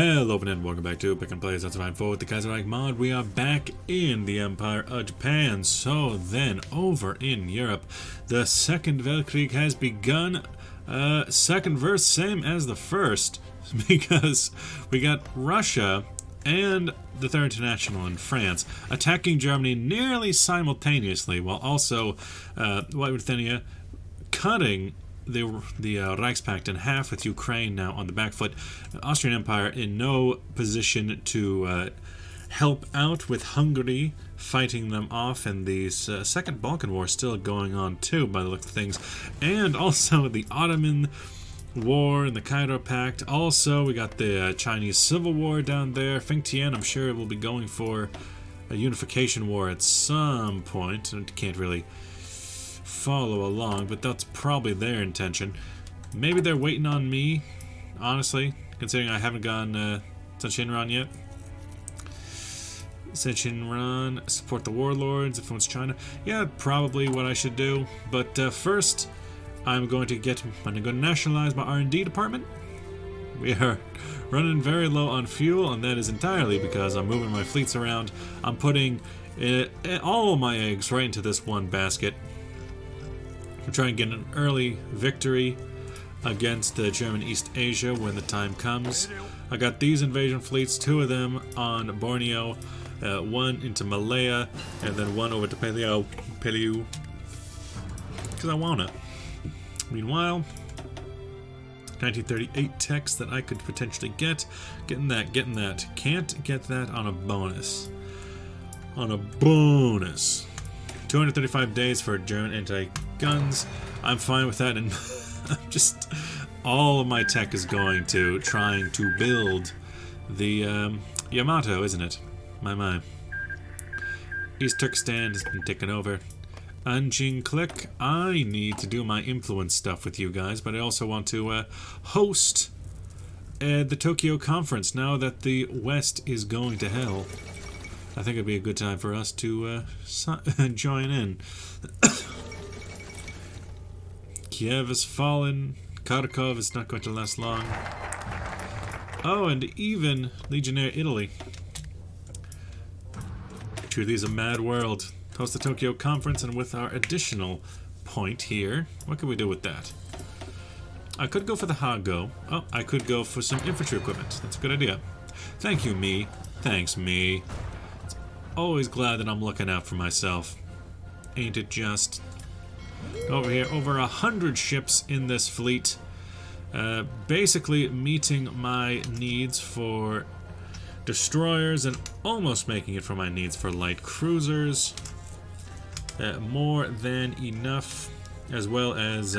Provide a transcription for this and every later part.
Hello and welcome back to Pick and Play Survive 4 with the Kaiserreich mod. We are back in the Empire of Japan. So then, over in Europe, the Second Weltkrieg has begun. Second verse, same as the first, because we got Russia and the Third International in France attacking Germany nearly simultaneously, while also White Ruthenia cutting the Reichspakt in half, with Ukraine now on the back foot. The Austrian Empire in no position to help out, with Hungary fighting them off, and the Second Balkan War still going on too by the look of things, and also the Ottoman War and the Kaiserreich Pact. Also, we got the Chinese Civil War down there. Fengtian, I'm sure, will be going for a unification war at some point. I can't really follow along, but that's probably their intention. Maybe they're waiting on me, honestly, considering I haven't gone Senshinran yet. Senshinran, support the warlords, influence China. Yeah, probably what I should do. But first, I'm going to nationalize my R&D department. We are running very low on fuel, and that is entirely because I'm moving my fleets around. I'm putting all of my eggs right into this one basket. I'm trying to get an early victory against German East Asia when the time comes. I got these invasion fleets, 2 of them on Borneo, 1 into Malaya, and then 1 over to Pelew, because I want it. Meanwhile, 1938 text that I could potentially get. Getting that. Can't get that on a bonus. 235 days for German anti-guns. I'm fine with that, and I'm just... all of my tech is going to trying to build the Yamato, isn't it? My. East Turkestan has been taken over. Anjing Click, I need to do my influence stuff with you guys, but I also want to host the Tokyo conference now that the West is going to hell. I think it'd be a good time for us to join in. Kiev has fallen. Kharkov is not going to last long. Oh, and even Legionnaire Italy. Truly is a mad world. Host the Tokyo conference, and with our additional point here, what can we do with that? I could go for the Hago. Oh, I could go for some infantry equipment. That's a good idea. Thank you, me. Thanks, me. Always glad that I'm looking out for myself. Ain't it just? Over here, over 100 ships in this fleet. Basically meeting my needs for destroyers and almost making it for my needs for light cruisers. More than enough, as well as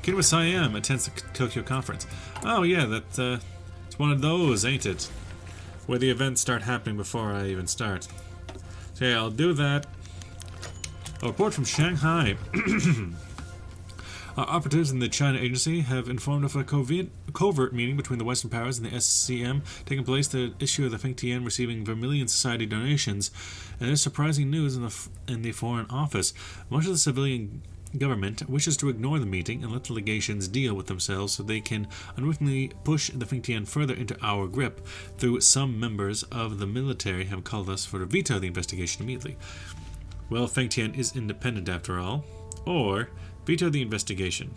Kid with Siam attends the Tokyo conference. Oh yeah, that's it's one of those, ain't it? Where the events start happening before I even start. So yeah, I'll do that. A report from Shanghai. Our operatives in the China Agency have informed of a covert meeting between the Western powers and the SCM taking place. The issue of the Fengtian receiving Vermilion Society donations, and there's surprising news in the Foreign Office. Much of the civilian government wishes to ignore the meeting and let the legations deal with themselves, so they can unwittingly push the Fengtian further into our grip. Through some members of the military have called us for to veto the investigation immediately. Well, Fengtian is independent after all, or veto the investigation.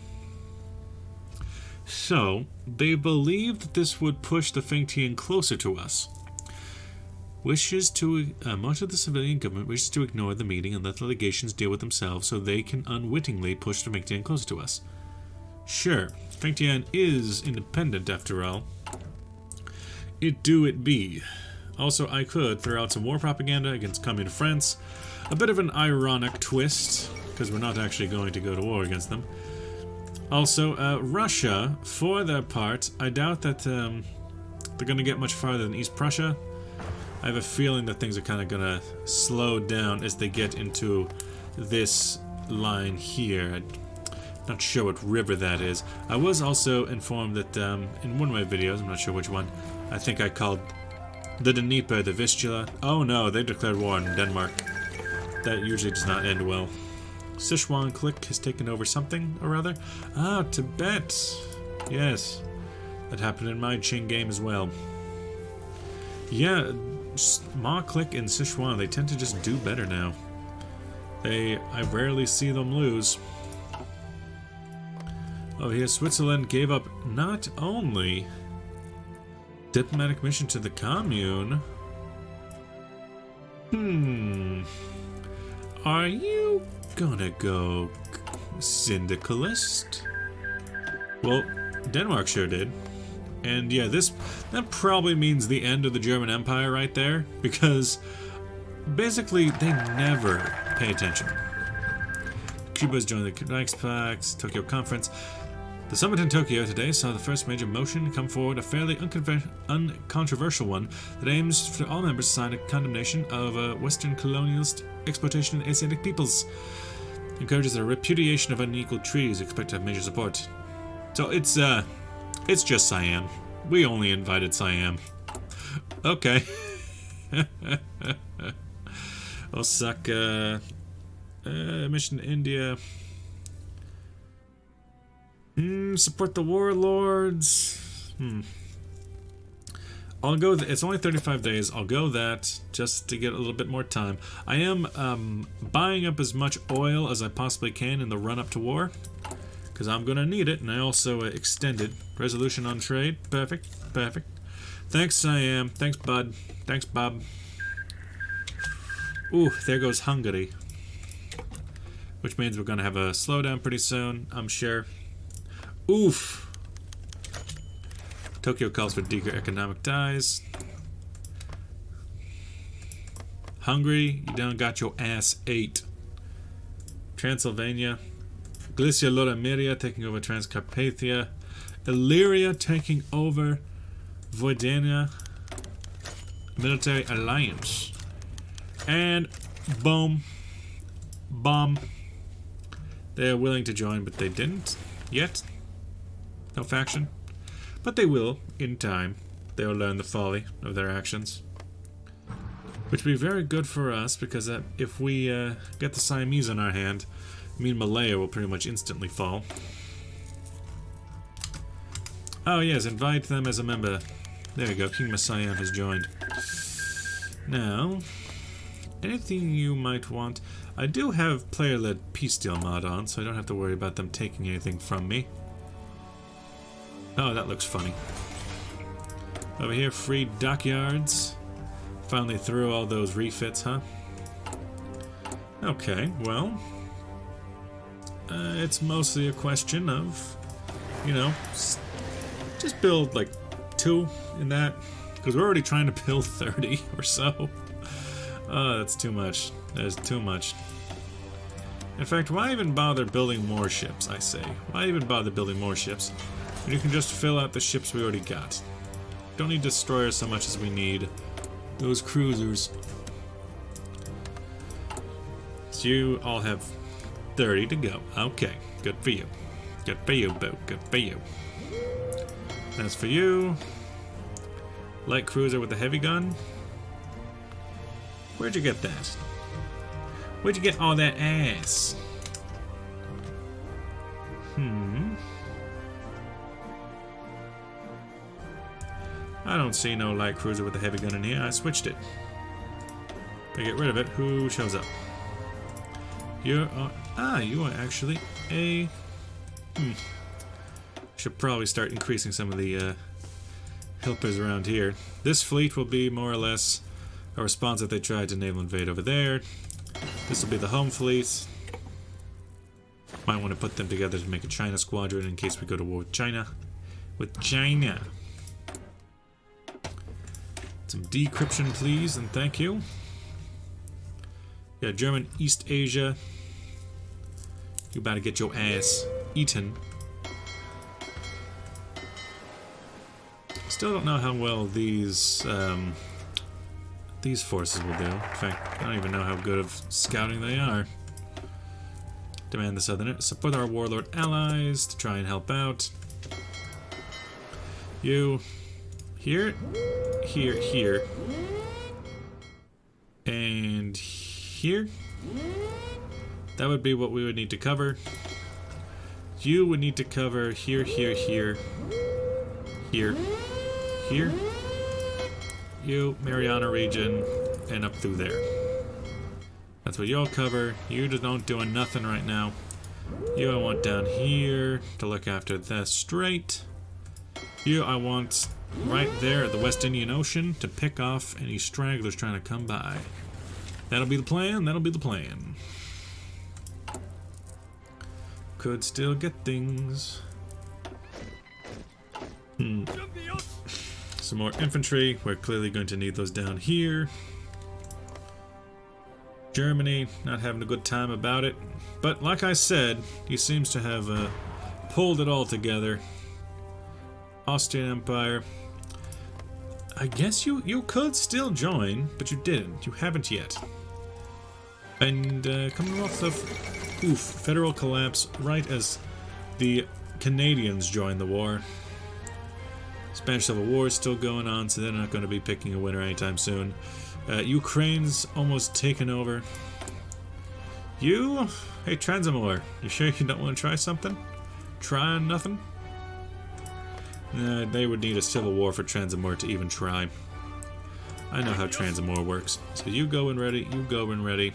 So, they believe that this would push the Fengtian closer to us. Much of the civilian government wishes to ignore the meeting and let the legations deal with themselves, so they can unwittingly push the Fengtian closer to us. Sure, Fengtian is independent after all. It be. Also, I could throw out some war propaganda against communist France. A bit of an ironic twist, because we're not actually going to go to war against them. Also, Russia, for their part, I doubt that they're going to get much farther than East Prussia. I have a feeling that things are kind of going to slow down as they get into this line here. I'm not sure what river that is. I was also informed that in one of my videos, I'm not sure which one, I think I called the Dnieper the Vistula. Oh no, they declared war on Denmark. That usually does not end well. Sichuan Click has taken over something or other. Ah, Tibet. Yes. That happened in my Qing game as well. Yeah, Ma Click and Sichuan, they tend to just do better now. I rarely see them lose. Oh, here Switzerland gave up not only diplomatic mission to the commune. Are you gonna go syndicalist? Well, Denmark sure did. And yeah, that probably means the end of the German Empire right there, because basically they never pay attention. Cuba's joined the Reichspakt, Tokyo Conference. The summit in Tokyo today saw the first major motion come forward, a fairly uncontroversial one that aims for all members to sign a condemnation of Western colonialist exploitation of Asiatic peoples. Encourages a repudiation of unequal treaties, expect to have major support. So it's just Siam. We only invited Siam. Okay. Osaka. Mission to India. Support the warlords. I'll go. It's only 35 days. I'll go that just to get a little bit more time. I am buying up as much oil as I possibly can in the run-up to war, because I'm gonna need it. And I also extended resolution on trade. Perfect. Perfect. Thanks, Siam. Thanks, bud. Thanks, Bob. Ooh, there goes Hungary. Which means we're gonna have a slowdown pretty soon, I'm sure. Oof. Tokyo calls for deeper economic ties. Hungary, you done got your ass ate. Transylvania. Galicia Lodomeria taking over Transcarpathia. Illyria taking over Voidania. Military alliance. And boom. Bomb. They're willing to join, but they didn't yet. No faction. But they will, in time. They'll learn the folly of their actions. Which will be very good for us, because if we get the Siamese on our hand, Malaya will pretty much instantly fall. Oh yes, invite them as a member. There you go, King Messiah has joined. Now, anything you might want... I do have player-led peace deal mod on, so I don't have to worry about them taking anything from me. Oh, that looks funny. Over here, free dockyards. Finally through all those refits, huh? Okay, well... it's mostly a question of, you know, just build like 2 in that, because we're already trying to build 30 or so. Oh, that's too much. That is too much. In fact, why even bother building more ships, I say? Why even bother building more ships when you can just fill out the ships we already got? Don't need destroyers so much as we need those cruisers. So you all have 30 to go. Okay, good for you. Good for you, boo. Good for you. As for you, light cruiser with a heavy gun. Where'd you get that? Where'd you get all that ass? I don't see no light cruiser with a heavy gun in here. I switched it. If I get rid of it, who shows up? You are actually a... Should probably start increasing some of the helpers around here. This fleet will be more or less a response if they tried to naval invade over there. This will be the home fleet. Might want to put them together to make a China squadron in case we go to war with China. Some decryption, please, and thank you. Yeah, German East Asia. You better get your ass eaten. Still don't know how well these forces will do. In fact, I don't even know how good of scouting they are. Demand the southern support our warlord allies to try and help out. You here, here, and here. That would be what we would need to cover. You would need to cover here, here, here, here, here. You, Mariana region, and up through there. That's what you'll cover. You just don't doing nothing right now. You I want down here to look after the strait. You I want right there at the West Indian Ocean to pick off any stragglers trying to come by. That'll be the plan, that'll be the plan. Could still get things. Some more infantry. We're clearly going to need those down here. Germany, not having a good time about it. But like I said, he seems to have pulled it all together. Austrian Empire. I guess you could still join, but you didn't. You haven't yet. And Commonwealth of federal collapse right as the Canadians join the war. Spanish Civil War is still going on, so they're not going to be picking a winner anytime soon. Ukraine's almost taken over. You? Hey, Transamore, you sure you don't want to try something? Try nothing? They would need a civil war for Transamore to even try. I know how Transamore works. So you go and ready, you go and ready.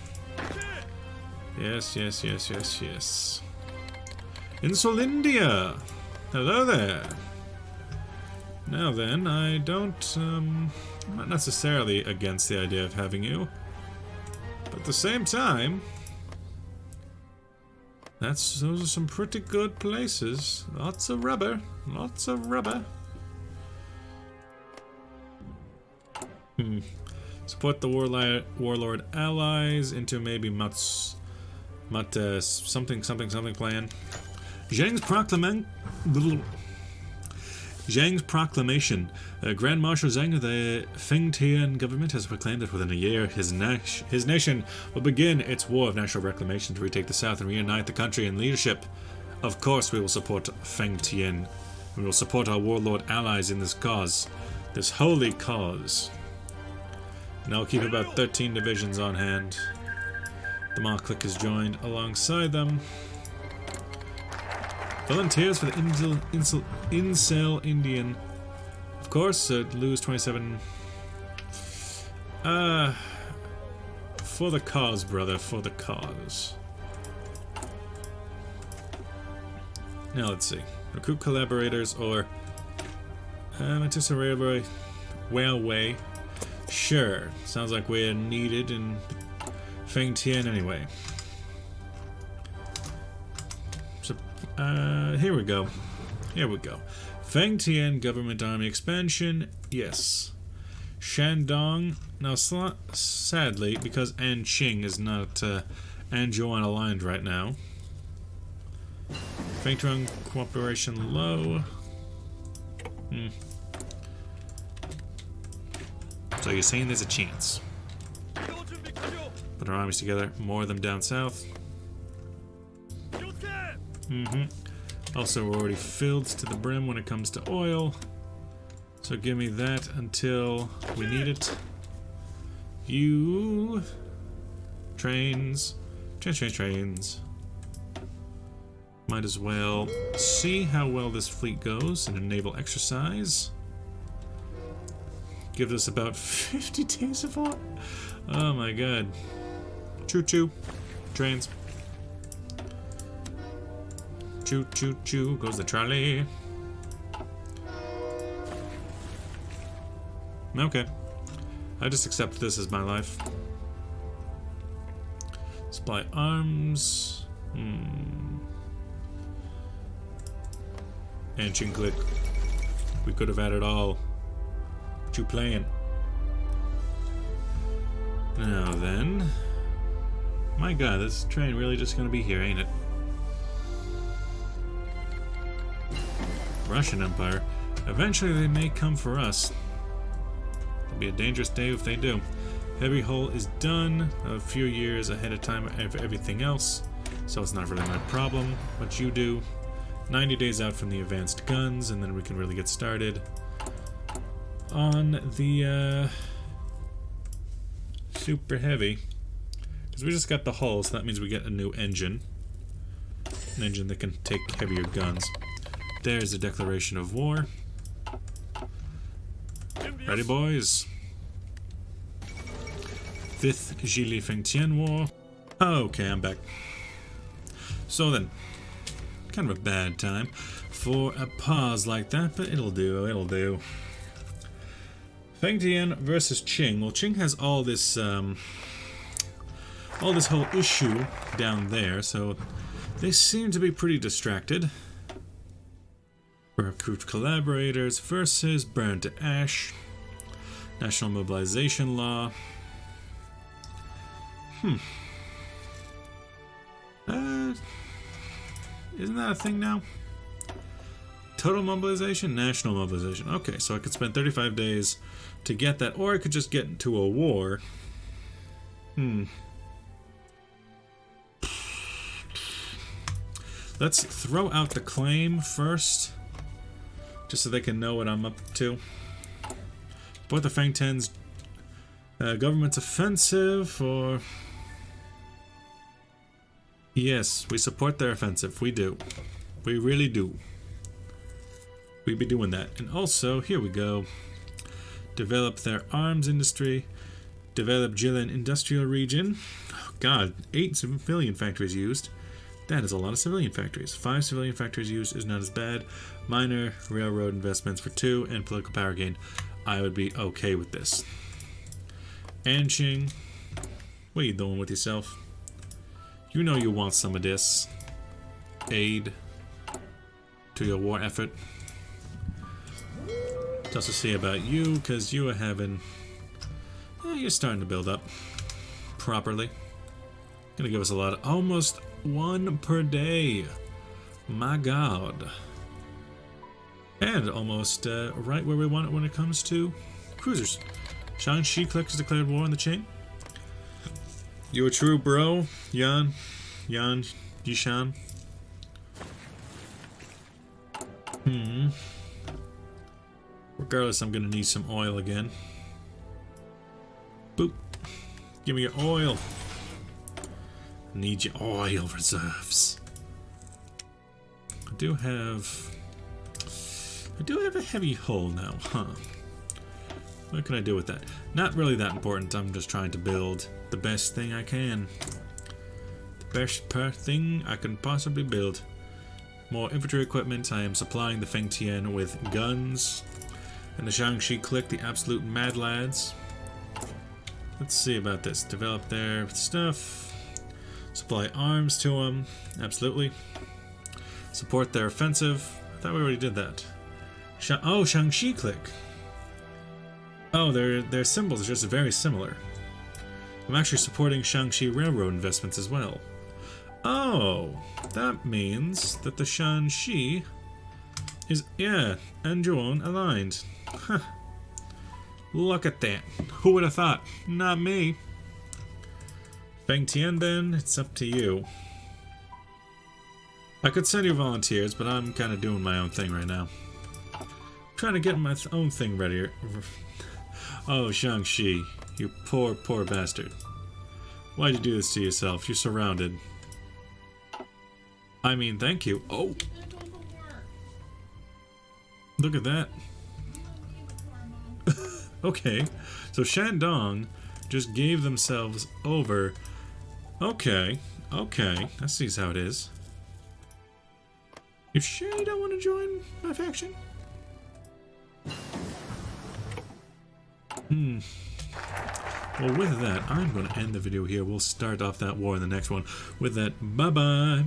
Yes, yes, yes, yes, yes. Insulindia! Hello there! Now then, I don't, I'm not necessarily against the idea of having you. But at the same time, those are some pretty good places. Lots of rubber, lots of rubber. Support the warlord allies into maybe something plan. Zhang's proclamation. Grand Marshal Zhang of the Fengtian government has proclaimed that within a year his nation will begin its war of national reclamation to retake the south and reunite the country and leadership. Of course we will support Fengtian. We will support our warlord allies in this cause. This holy cause. And I'll keep about 13 divisions on hand. The Ma clique is joined alongside them. Volunteers for the Incel Indian. Of course, lose 27. For the cause, brother, for the cause. Now let's see. Recruit collaborators or Matissa Railway. Sure. Sounds like we're needed in Fengtian anyway. So, here we go. Here we go. Fengtian government army expansion. Yes. Shandong. Now, sadly, because Anqing is not Anjouan aligned right now. Fengtian cooperation low. So you're saying there's a chance. Put our armies together, more of them down south. Also, we're already filled to the brim when it comes to oil. So give me that until we need it. You... Trains. Trains. Might as well see how well this fleet goes in a naval exercise. Gives us about 50 days of war. Oh my god. Choo-choo. Trains. Choo-choo-choo goes the trolley. Okay. I just accept this as my life. Supply arms. Ancient click. We could have had it all. What you playing? Now then. My god, this train really just gonna be here, ain't it? Russian Empire. Eventually they may come for us. It'll be a dangerous day if they do. Heavy hull is done a few years ahead of time of everything else, so it's not really my problem what you do. 90 days out from the advanced guns, and then we can really get started on the super heavy. Because we just got the hull, so that means we get a new engine. An engine that can take heavier guns. There's the declaration of war. Ready, boys? 5th Zhili Fengtian War. Okay, I'm back. So then, kind of a bad time for a pause like that, but it'll do, it'll do. Fengtian versus Qing. Well, Qing has all this whole issue down there, so they seem to be pretty distracted. Recruit collaborators versus burn to ash. National mobilization law. Isn't that a thing now? Total mobilization? National mobilization. Okay, so I could spend 35 days to get that, or I could just get into a war. Let's throw out the claim first, just so they can know what I'm up to. Support the Fengtian's government's offensive, or... Yes, we support their offensive. We do. We really do. We be doing that. And also, here we go. Develop their arms industry. Develop Zhili industrial region. Oh, God, 8 civilian factories used. That is a lot of civilian factories. 5 civilian factories used is not as bad. Minor railroad investments for 2 and political power gain. I would be okay with this. Anqing, what are you doing with yourself? You know you want some of this aid to your war effort. Just to see about you, because you are having... you're starting to build up properly. Gonna give us a lot of... Almost 1 per day. My God. And almost right where we want it when it comes to cruisers. Shaanxi has declared war on the Qing. You a true bro, Yan Yishan? Regardless, I'm gonna need some oil again. Boop. Give me your oil. I need your oil reserves. I do have a heavy hull now, huh? What can I do with that? Not really that important. I'm just trying to build the best thing I can. The best thing I can possibly build. More infantry equipment. I am supplying the Fengtian with guns. And the Shaanxi clique, the absolute mad lads. Let's see about this. Develop their stuff. Supply arms to them. Absolutely. Support their offensive. I thought we already did that. Shaanxi clique. Oh, their symbols are just very similar. I'm actually supporting Shaanxi railroad investments as well. Oh, that means that the Shaanxi is, and Zhuan aligned. Huh. Look at that. Who would have thought? Not me. Fengtian then, it's up to you. I could send you volunteers, but I'm kind of doing my own thing right now. I'm trying to get my own thing ready. Oh, Shaanxi, you poor, poor bastard. Why'd you do this to yourself? You're surrounded. I mean, thank you. Oh! Look at that. Okay, so Shandong just gave themselves over. Okay, okay, that sees how it is. You sure you don't want to join my faction? Well, with that, I'm going to end the video here. We'll start off that war in the next one. With that, bye-bye.